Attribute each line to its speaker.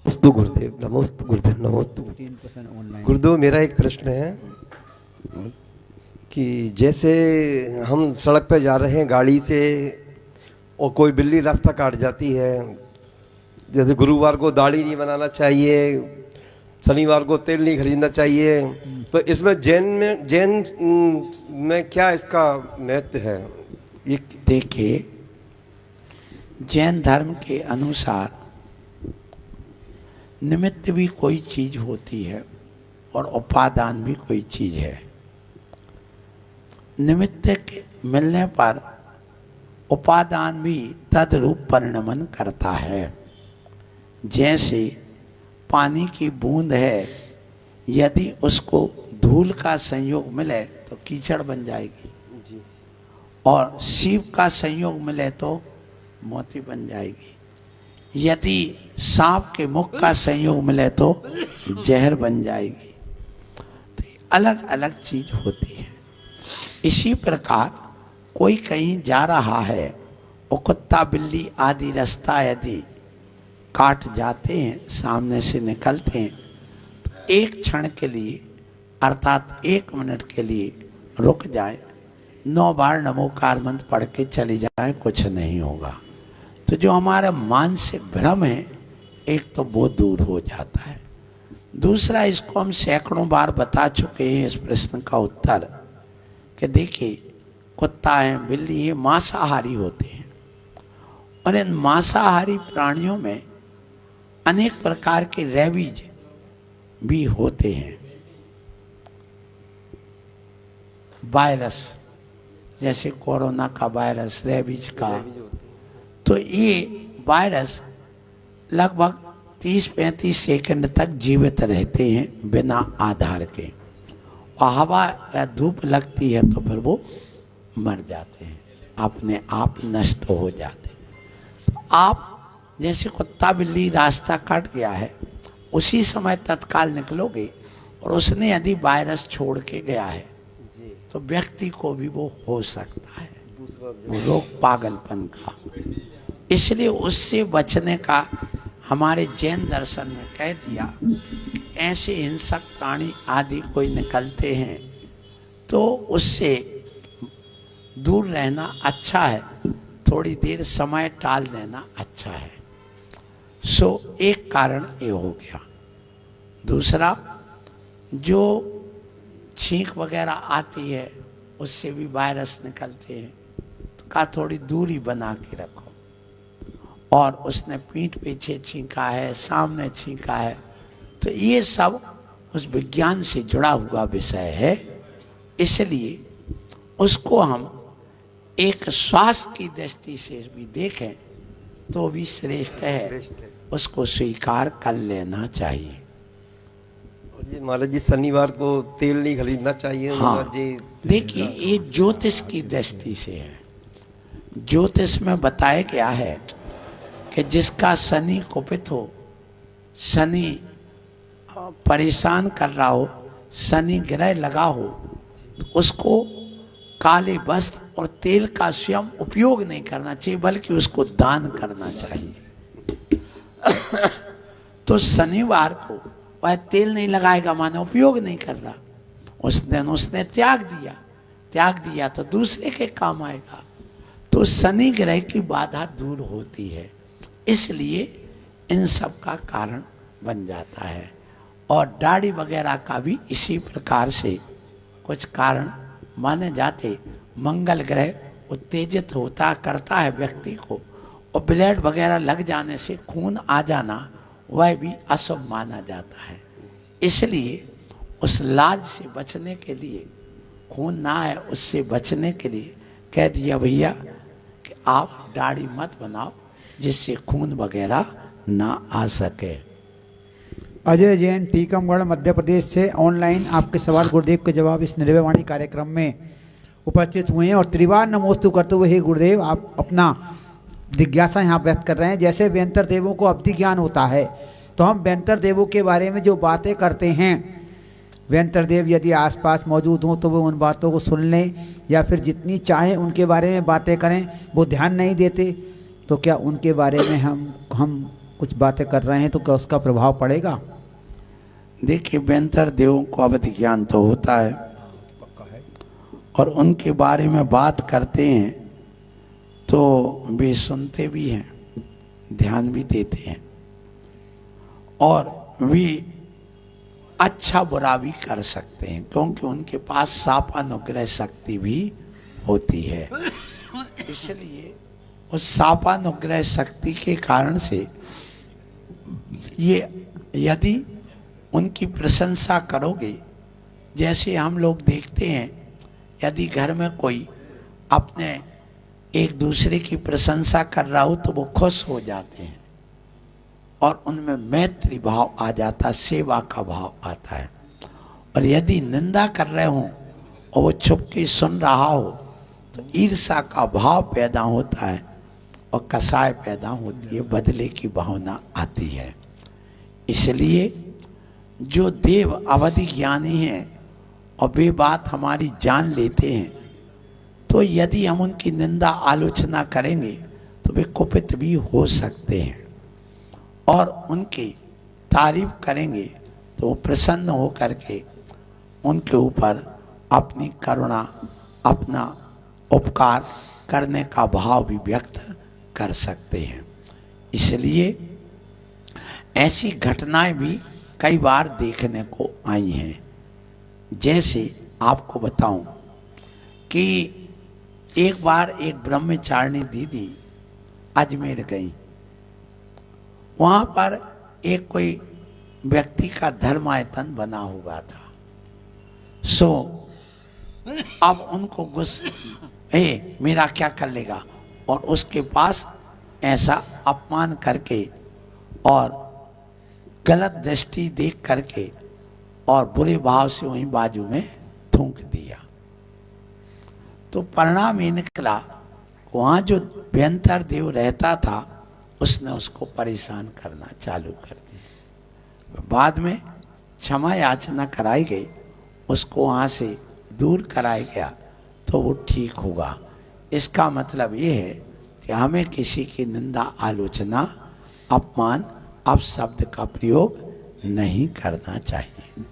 Speaker 1: नमोस्तु गुरुदेव, नमोस्तु गुरुदेव, नमोस्तु गुरुदेव। मेरा एक प्रश्न है कि जैसे हम सड़क पर जा रहे हैं गाड़ी से और कोई बिल्ली रास्ता काट जाती है, जैसे गुरुवार को दाढ़ी नहीं बनाना चाहिए, शनिवार को तेल नहीं खरीदना चाहिए, तो इसमें जैन में क्या इसका महत्व है? ये
Speaker 2: देखिए, जैन धर्म के अनुसार निमित्त भी कोई चीज होती है और उपादान भी कोई चीज है। निमित्त के मिलने पर उपादान भी तद्रूप परिणमन करता है। जैसे पानी की बूंद है, यदि उसको धूल का संयोग मिले तो कीचड़ बन जाएगी जी। और सीप का संयोग मिले तो मोती बन जाएगी। यदि सांप के मुख का संयोग मिले तो जहर बन जाएगी। तो अलग अलग चीज होती है। इसी प्रकार कोई कहीं जा रहा है और कुत्ता बिल्ली आदि रास्ता यदि काट जाते हैं, सामने से निकलते हैं, तो एक क्षण के लिए अर्थात 1 मिनट के लिए रुक जाए, 9 बार नमोकार मंत्र पढ़ के चली जाए, कुछ नहीं होगा। तो जो हमारा मानसिक भ्रम है, एक तो वो दूर हो जाता है। दूसरा, इसको हम सैकड़ों बार बता चुके हैं इस प्रश्न का उत्तर कि देखिए, कुत्ता है, बिल्ली है, मांसाहारी होते हैं और इन मांसाहारी प्राणियों में अनेक प्रकार के रेबीज भी होते हैं। वायरस, जैसे कोरोना का वायरस, रेबीज का, तो ये वायरस लगभग 30-35 सेकंड तक जीवित रहते हैं बिना आधार के, और हवा या धूप लगती है तो फिर वो मर जाते हैं, अपने आप नष्ट हो जाते हैं। तो आप जैसे कुत्ता बिल्ली रास्ता कट गया है, उसी समय तत्काल निकलोगे और उसने यदि वायरस छोड़ के गया है तो व्यक्ति को भी वो हो सकता है, रोग पागलपन का। इसलिए उससे बचने का हमारे जैन दर्शन में कह दिया, ऐसे हिंसक प्राणी आदि कोई निकलते हैं तो उससे दूर रहना अच्छा है, थोड़ी देर समय टाल देना अच्छा है। सो एक कारण ये हो गया। दूसरा, जो छींक वगैरह आती है उससे भी वायरस निकलते हैं, तो का थोड़ी दूरी बना के रखो। और उसने पीठ पीछे छींका है, सामने छींका है, तो ये सब उस विज्ञान से जुड़ा हुआ विषय है। इसलिए उसको हम एक स्वास्थ्य की दृष्टि से भी देखें तो भी श्रेष्ठ है, उसको स्वीकार कर लेना चाहिए।
Speaker 1: जी महाराज जी, शनिवार को तेल नहीं खरीदना चाहिए।
Speaker 2: हाँ, देखिए, ये ज्योतिष की दृष्टि से है। ज्योतिष में बताया गया है कि जिसका शनि कुपित हो, शनि परेशान कर रहा हो, शनि ग्रह लगा हो, तो उसको काले वस्त्र और तेल का स्वयं उपयोग नहीं करना चाहिए, बल्कि उसको दान करना चाहिए। तो शनिवार को वह तेल नहीं लगाएगा, माने उपयोग नहीं कर रहा, उस दिन उसने त्याग दिया तो दूसरे के काम आएगा। तो शनि ग्रह की बाधा दूर होती है, इसलिए इन सब का कारण बन जाता है। और दाढ़ी वगैरह का भी इसी प्रकार से कुछ कारण माने जाते। मंगल ग्रह उत्तेजित होता करता है व्यक्ति को, और ब्लड वगैरह लग जाने से खून आ जाना वह भी अशुभ माना जाता है। इसलिए उस लाज से बचने के लिए, खून ना है उससे बचने के लिए कह दिया भैया कि आप दाढ़ी मत बनाओ, जिससे खून वगैरह ना आ सके।
Speaker 3: अजय जैन, टीकमगढ़, मध्य प्रदेश से ऑनलाइन आपके सवाल गुरुदेव के जवाब इस निर्भयवाणी कार्यक्रम में उपस्थित हुए हैं और त्रिवार नमोस्तु करते हुए हे गुरुदेव, आप अपना जिज्ञासा यहाँ व्यक्त कर रहे हैं। जैसे व्यंतर देवों को अवधि ज्ञान होता है, तो हम व्यंतर देवों के बारे में जो बातें करते हैं, व्यंतर देव यदि आसपास मौजूद हों तो वो उन बातों को सुन लें, या फिर जितनी चाहें उनके बारे में बातें करें, वो ध्यान नहीं देते, तो क्या उनके बारे में हम कुछ बातें कर रहे हैं तो क्या उसका प्रभाव पड़ेगा?
Speaker 2: देखिए, बेंतर देवों को अवधि ज्ञान तो होता है और उनके बारे में बात करते हैं तो वे सुनते भी हैं, ध्यान भी देते हैं और वे अच्छा बुरा भी कर सकते हैं, क्योंकि उनके पास शापानुग्रह शक्ति भी होती है। इसलिए उस शापानुग्रह शक्ति के कारण से ये यदि उनकी प्रशंसा करोगे, जैसे हम लोग देखते हैं यदि घर में कोई अपने एक दूसरे की प्रशंसा कर रहा हो तो वो खुश हो जाते हैं और उनमें मैत्री भाव आ जाता, सेवा का भाव आता है। और यदि निंदा कर रहे हो और वो छुप के सुन रहा हो तो ईर्ष्या का भाव पैदा होता है और कसाय पैदा होती है, बदले की भावना आती है। इसलिए जो देव अवधि ज्ञानी हैं और वे बात हमारी जान लेते हैं, तो यदि हम उनकी निंदा आलोचना करेंगे तो वे कुपित भी हो सकते हैं और उनकी तारीफ करेंगे तो वो प्रसन्न हो करके उनके ऊपर अपनी करुणा, अपना उपकार करने का भाव भी व्यक्त कर सकते हैं। इसलिए ऐसी घटनाएं भी कई बार देखने को आई हैं। जैसे आपको बताऊं कि एक बार एक ब्रह्मचारिणी दीदी अजमेर गई, वहाँ पर एक कोई व्यक्ति का धर्मायतन बना हुआ था। सो अब उनको मेरा क्या कर लेगा, और उसके पास ऐसा अपमान करके और गलत दृष्टि देख करके और बुरे भाव से वहीं बाजू में थूक दिया। तो परिणाम ये निकला, वहाँ जो बेंतर देव रहता था उसने उसको परेशान करना चालू कर दिया। बाद में क्षमा याचना कराई गई, उसको वहाँ से दूर कराया गया तो वो ठीक होगा। इसका मतलब ये है कि हमें किसी की निंदा, आलोचना, अपमान, अपशब्द का प्रयोग नहीं करना चाहिए।